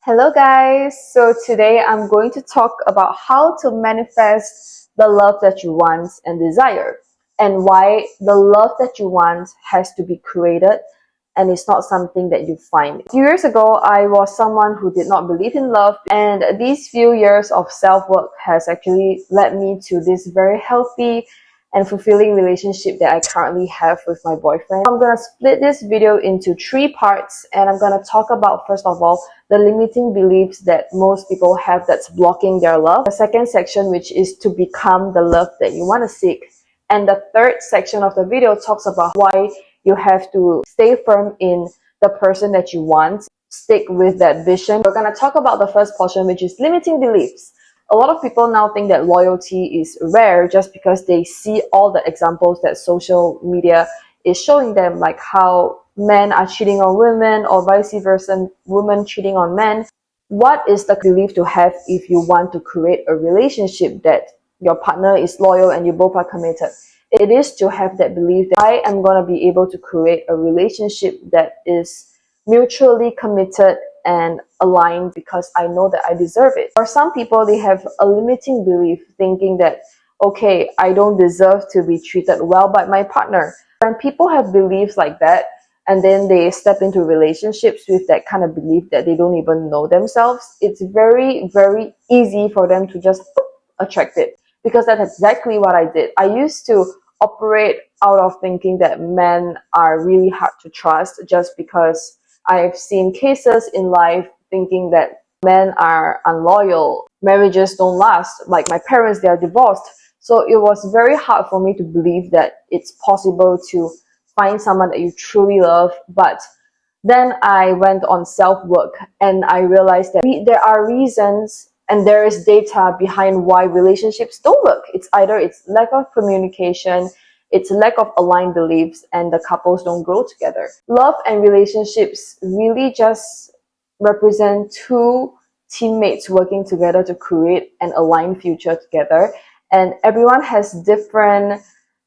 Hello guys, so today I'm going to talk about how to manifest the love that you want and desire, and why the love that you want has to be created and it's not something that you find. A few years ago, I was someone who did not believe in love, and these few years of self-work has actually led me to this very healthy and fulfilling relationship that I currently have with my boyfriend. I'm gonna split this video into 3 parts, and I'm gonna talk about, first of all, the limiting beliefs that most people have that's blocking their love. The second section, which is to become the love that you want to seek. And the third section of the video talks about why you have to stay firm in the person that you want, stick with that vision. We're gonna talk about the first portion, which is limiting beliefs. A lot of people now think that loyalty is rare just because they see all the examples that social media is showing them, like how men are cheating on women or vice versa, women cheating on men. What is the belief to have if you want to create a relationship that your partner is loyal and you both are committed? It is to have that belief that I am going to be able to create a relationship that is mutually committed and aligned because I know that I deserve it. For some people, they have a limiting belief thinking that, okay, I don't deserve to be treated well by my partner. When people have beliefs like that, and then they step into relationships with that kind of belief that they don't even know themselves, it's very, very easy for them to just attract it. Because that's exactly what I did. I used to operate out of thinking that men are really hard to trust just because I've seen cases in life thinking that men are unloyal, marriages don't last. Like my parents, they are divorced. So it was very hard for me to believe that it's possible to find someone that you truly love. But then I went on self-work and I realized that there are reasons and there is data behind why relationships don't work. It's either it's lack of communication, it's lack of aligned beliefs, and the couples don't grow together. Love and relationships really just represent two teammates working together to create an aligned future together. And everyone has different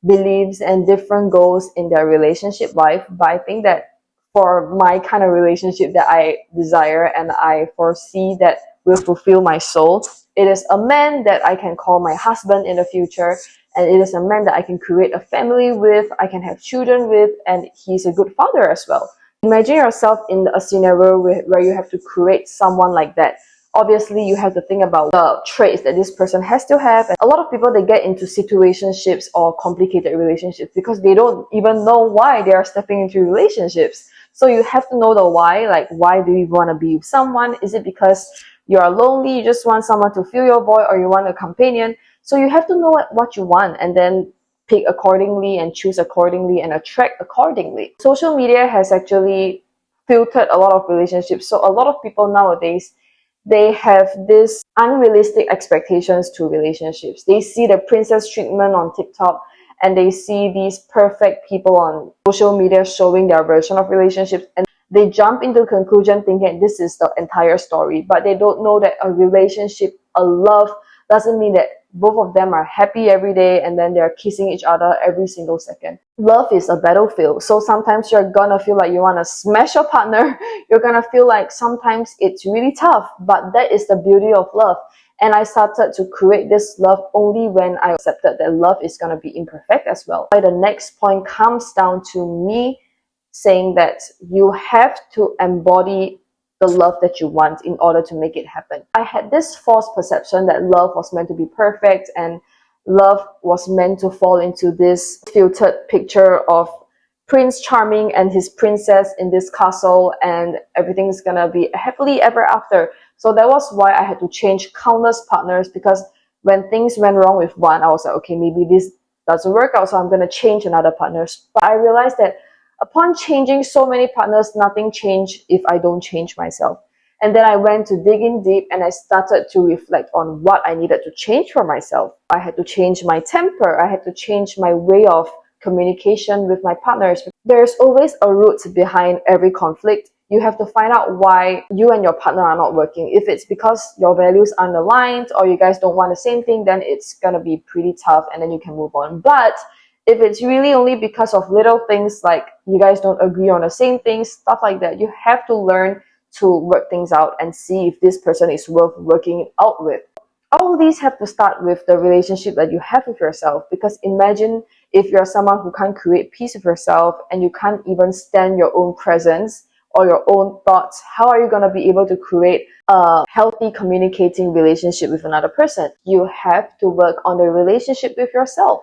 beliefs and different goals in their relationship life. But I think that for my kind of relationship that I desire and I foresee that will fulfill my soul, it is a man that I can call my husband in the future, and it is a man that I can create a family with, I can have children with, and he's a good father as well. Imagine yourself in a scenario where you have to create someone like that. Obviously, you have to think about the traits that this person has to have. And a lot of people, they get into situationships or complicated relationships because they don't even know why they are stepping into relationships. So you have to know the why, like why do you want to be with someone? Is it because you are lonely, you just want someone to fill your void, or you want a companion? So you have to know what you want and then pick accordingly and choose accordingly and attract accordingly. Social media has actually filtered a lot of relationships. So a lot of people nowadays, they have this unrealistic expectations to relationships. They see the princess treatment on TikTok and they see these perfect people on social media showing their version of relationships, and they jump into conclusion thinking this is the entire story. But they don't know that a relationship, a love, doesn't mean that both of them are happy every day and then they're kissing each other every single second. Love is a battlefield. So sometimes you're gonna feel like you wanna smash your partner. You're gonna feel like sometimes it's really tough, but that is the beauty of love. And I started to create this love only when I accepted that love is gonna be imperfect as well. The next point comes down to me saying that you have to embody the love that you want in order to make it happen. I had this false perception that love was meant to be perfect and love was meant to fall into this filtered picture of Prince Charming and his princess in this castle and everything's gonna be happily ever after. So that was why I had to change countless partners, because when things went wrong with one, I was like, okay, maybe this doesn't work out, so I'm gonna change another partner. But I realized that upon changing so many partners, nothing changed if I don't change myself. And then I went to dig in deep and I started to reflect on what I needed to change for myself. I had to change my temper. I had to change my way of communication with my partners. There's always a root behind every conflict. You have to find out why you and your partner are not working. If it's because your values aren't aligned or you guys don't want the same thing, then it's gonna be pretty tough and then you can move on. But if it's really only because of little things like you guys don't agree on the same things, stuff like that, you have to learn to work things out and see if this person is worth working it out with. All these have to start with the relationship that you have with yourself, because imagine if you're someone who can't create peace with yourself and you can't even stand your own presence or your own thoughts, how are you going to be able to create a healthy communicating relationship with another person? You have to work on the relationship with yourself.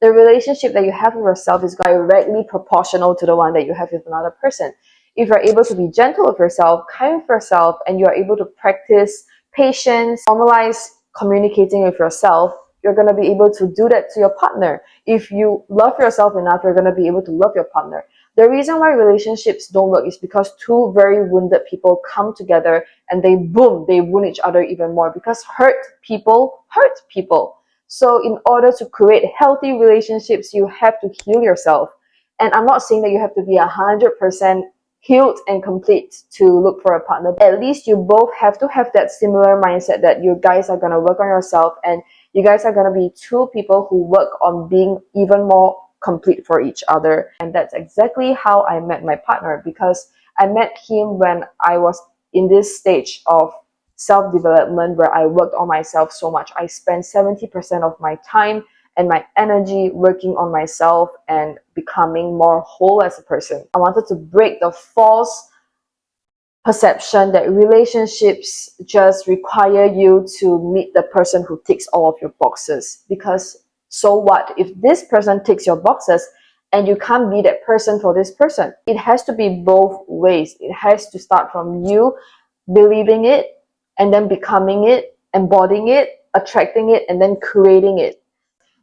The relationship that you have with yourself is directly proportional to the one that you have with another person. If you're able to be gentle with yourself, kind with yourself, and you are able to practice patience, normalize communicating with yourself, you're going to be able to do that to your partner. If you love yourself enough, you're going to be able to love your partner. The reason why relationships don't work is because two very wounded people come together and they wound each other even more, because hurt people hurt people. So in order to create healthy relationships, you have to heal yourself. And I'm not saying that you have to be 100% healed and complete to look for a partner. At least you both have to have that similar mindset that you guys are going to work on yourself, and you guys are going to be two people who work on being even more complete for each other. And that's exactly how I met my partner, because I met him when I was in this stage of self-development where I worked on myself so much. I spent 70% of my time and my energy working on myself and becoming more whole as a person. I wanted to break the false perception that relationships just require you to meet the person who ticks all of your boxes. Because so what if this person ticks your boxes and you can't be that person for this person? It has to be both ways. It has to start from you believing it and then becoming it, embodying it, attracting it, and then creating it.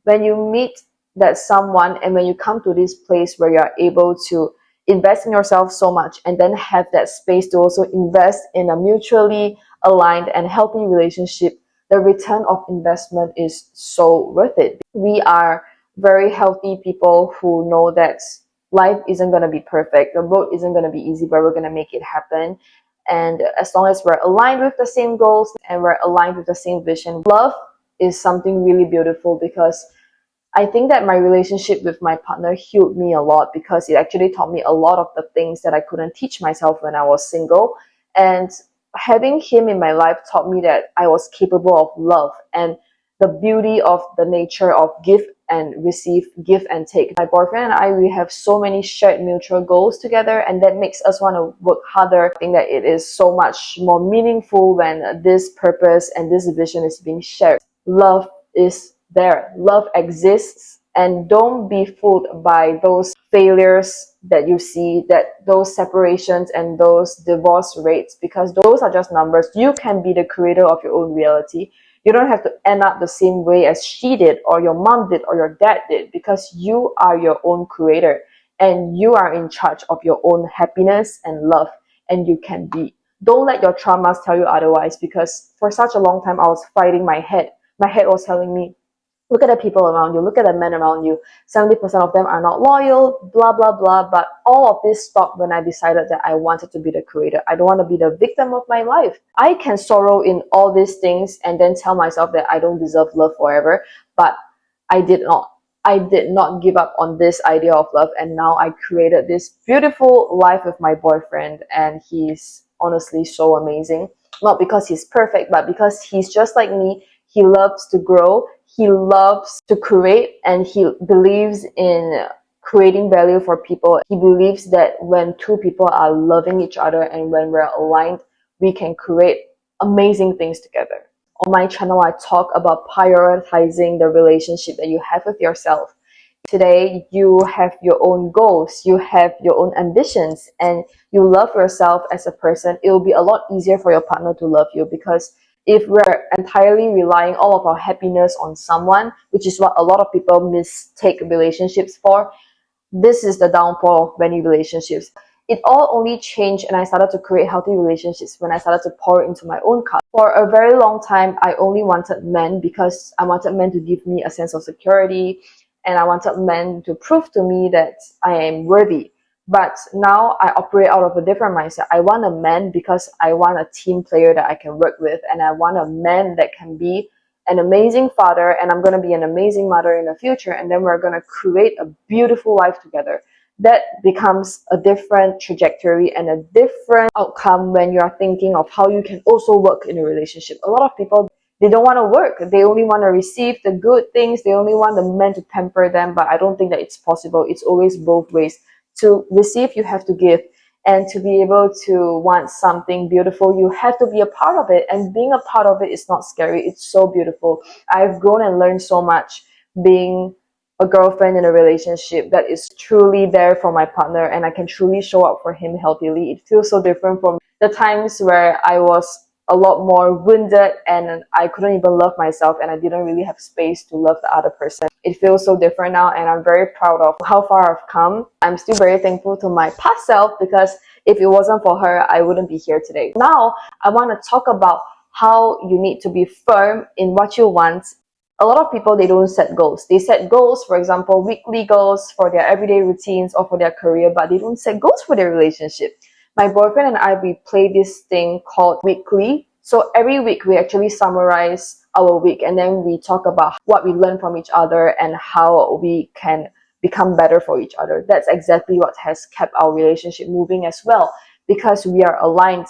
When you meet that someone and when you come to this place where you're able to invest in yourself so much and then have that space to also invest in a mutually aligned and healthy relationship, the return of investment is so worth it. We are very healthy people who know that life isn't going to be perfect. The road isn't going to be easy, but we're going to make it happen. And as long as we're aligned with the same goals and we're aligned with the same vision, love is something really beautiful, because I think that my relationship with my partner healed me a lot, because it actually taught me a lot of the things that I couldn't teach myself when I was single. And having him in my life taught me that I was capable of love and the beauty of the nature of give and receive, give and take. My boyfriend and I, we have so many shared mutual goals together, and that makes us want to work harder. I think that it is so much more meaningful when this purpose and this vision is being shared. Love is there. Love exists, and don't be fooled by those failures that you see, that those separations and those divorce rates, because those are just numbers. You can be the creator of your own reality. You don't have to end up the same way as she did or your mom did or your dad did, because you are your own creator and you are in charge of your own happiness and love, and you can be. Don't let your traumas tell you otherwise, because for such a long time I was fighting my head. My head was telling me, look at the people around you, look at the men around you, 70% of them are not loyal, blah, blah, blah. But all of this stopped when I decided that I wanted to be the creator. I don't want to be the victim of my life. I can sorrow in all these things and then tell myself that I don't deserve love forever, but I did not. I did not give up on this idea of love, and now I created this beautiful life with my boyfriend, and he's honestly so amazing. Not because he's perfect, but because he's just like me. He loves to grow, he loves to create, and he believes in creating value for people. He believes that when two people are loving each other and when we're aligned, we can create amazing things together. On my channel, I talk about prioritizing the relationship that you have with yourself. Today, you have your own goals, you have your own ambitions, and you love yourself as a person. It will be a lot easier for your partner to love you, because if we're entirely relying all of our happiness on someone, which is what a lot of people mistake relationships for, this is the downfall of many relationships. It all only changed and I started to create healthy relationships when I started to pour into my own cup. For a very long time, I only wanted men because I wanted men to give me a sense of security, and I wanted men to prove to me that I am worthy. But now I operate out of a different mindset. I want a man because I want a team player that I can work with, and I want a man that can be an amazing father, and I'm going to be an amazing mother in the future, and then we're going to create a beautiful life together. that becomes a different trajectory and a different outcome when you are thinking of how you can also work in a relationship. A lot of people, they don't want to work. They only want to receive the good things. They only want the men to pamper them. But I don't think that it's possible. It's always both ways. To receive, you have to give. And to be able to want something beautiful, you have to be a part of it. And being a part of it is not scary. It's so beautiful. I've grown and learned so much being a girlfriend in a relationship that is truly there for my partner, and I can truly show up for him healthily. It feels so different from the times where I was a lot more wounded and I couldn't even love myself and I didn't really have space to love the other person. It feels so different now, and I'm very proud of how far I've come. I'm still very thankful to my past self, because if it wasn't for her, I wouldn't be here today. Now, I want to talk about how you need to be firm in what you want. A lot of people, they don't set goals. They set goals, for example, weekly goals for their everyday routines or for their career, but they don't set goals for their relationship. My boyfriend and I, we play this thing called weekly. So every week we actually summarize our week, and then we talk about what we learn from each other and how we can become better for each other. That's exactly what has kept our relationship moving as well, because we are aligned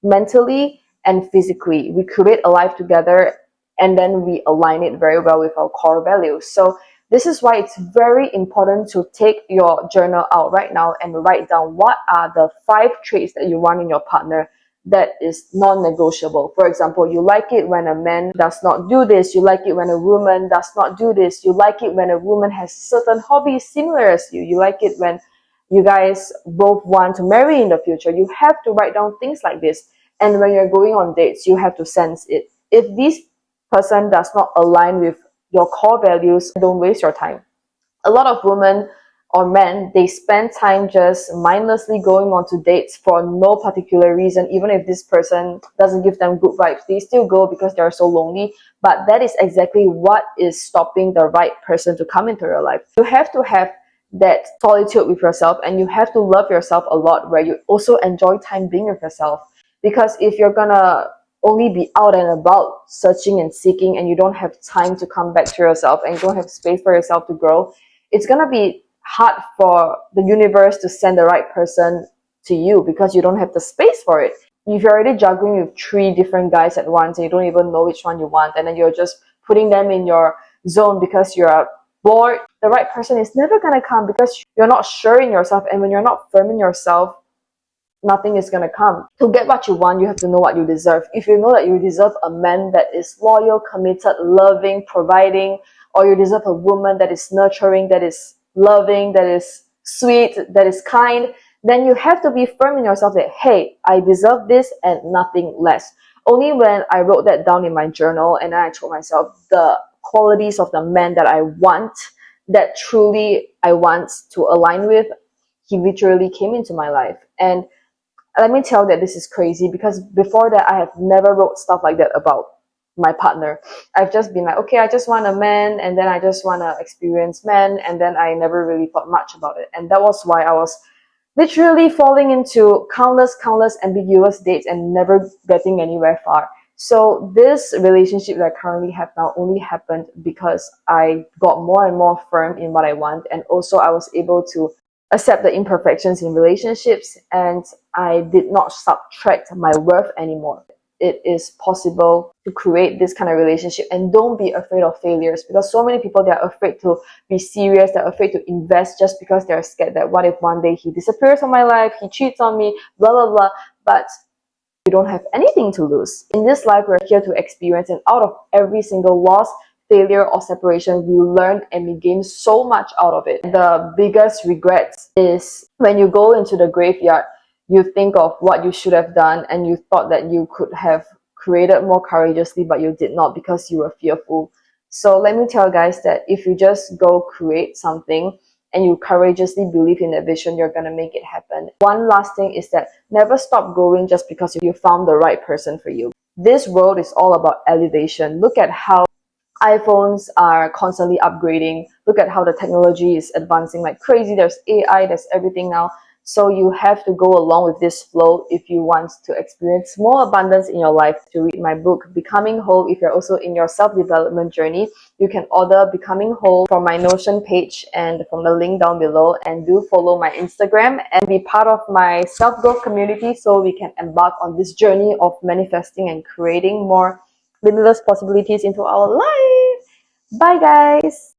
mentally and physically. We create a life together, and then we align it very well with our core values. So this is why it's very important to take your journal out right now and write down what are the 5 traits that you want in your partner that is non-negotiable. For example, you like it when a man does not do this. You like it when a woman does not do this. You like it when a woman has certain hobbies similar as you. You like it when you guys both want to marry in the future. You have to write down things like this. And when you're going on dates, you have to sense it. If these person does not align with your core values, don't waste your time. A lot of women or men, they spend time just mindlessly going on to dates for no particular reason. Even if this person doesn't give them good vibes, they still go because they're so lonely. But that is exactly what is stopping the right person to come into your life. You have to have that solitude with yourself, and you have to love yourself a lot, where you also enjoy time being with yourself. Because if you're gonna only be out and about searching and seeking, and you don't have time to come back to yourself, and you don't have space for yourself to grow, it's gonna be hard for the universe to send the right person to you, because you don't have the space for it. If you're already juggling with 3 different guys at once and you don't even know which one you want, and then you're just putting them in your zone because you're bored, the right person is never gonna come, because you're not sure in yourself. And when you're not firm in yourself, nothing is going to come. To get what you want, you have to know what you deserve. If you know that you deserve a man that is loyal, committed, loving, providing, or you deserve a woman that is nurturing, that is loving, that is sweet, that is kind, then you have to be firm in yourself that, hey, I deserve this and nothing less. Only when I wrote that down in my journal and I told myself the qualities of the man that I want, that truly I want to align with, he literally came into my life. And let me tell you that this is crazy, because before that I have never wrote stuff like that about my partner. I've just been like, okay, I just want a man, and then I just want to experience men, and then I never really thought much about it. And that was why I was literally falling into countless ambiguous dates and never getting anywhere far. So this relationship that I currently have now only happened because I got more and more firm in what I want, and also I was able to accept the imperfections in relationships, and I did not subtract my worth anymore. It is possible to create this kind of relationship, and don't be afraid of failures, because so many people, they are afraid to be serious, they're afraid to invest just because they're scared that what if one day he disappears from my life, he cheats on me, blah blah blah. But you don't have anything to lose. In this life, we're here to experience, and out of every single loss, failure, or separation, we learn and we gain so much out of it. The biggest regret is when you go into the graveyard, you think of what you should have done, and you thought that you could have created more courageously, but you did not because you were fearful. So let me tell you guys that if you just go create something and you courageously believe in the vision, you're gonna make it happen. One last thing is that never stop growing just because you found the right person for you. This world is all about elevation. Look at how iPhones are constantly upgrading. Look at how the technology is advancing like crazy. There's AI, there's everything now. So you have to go along with this flow if you want to experience more abundance in your life. To read my book, Becoming Whole, if you're also in your self-development journey, you can order Becoming Whole from my Notion page and from the link down below. And do follow my Instagram and be part of my self-growth community so we can embark on this journey of manifesting and creating more limitless possibilities into our life. Bye, guys.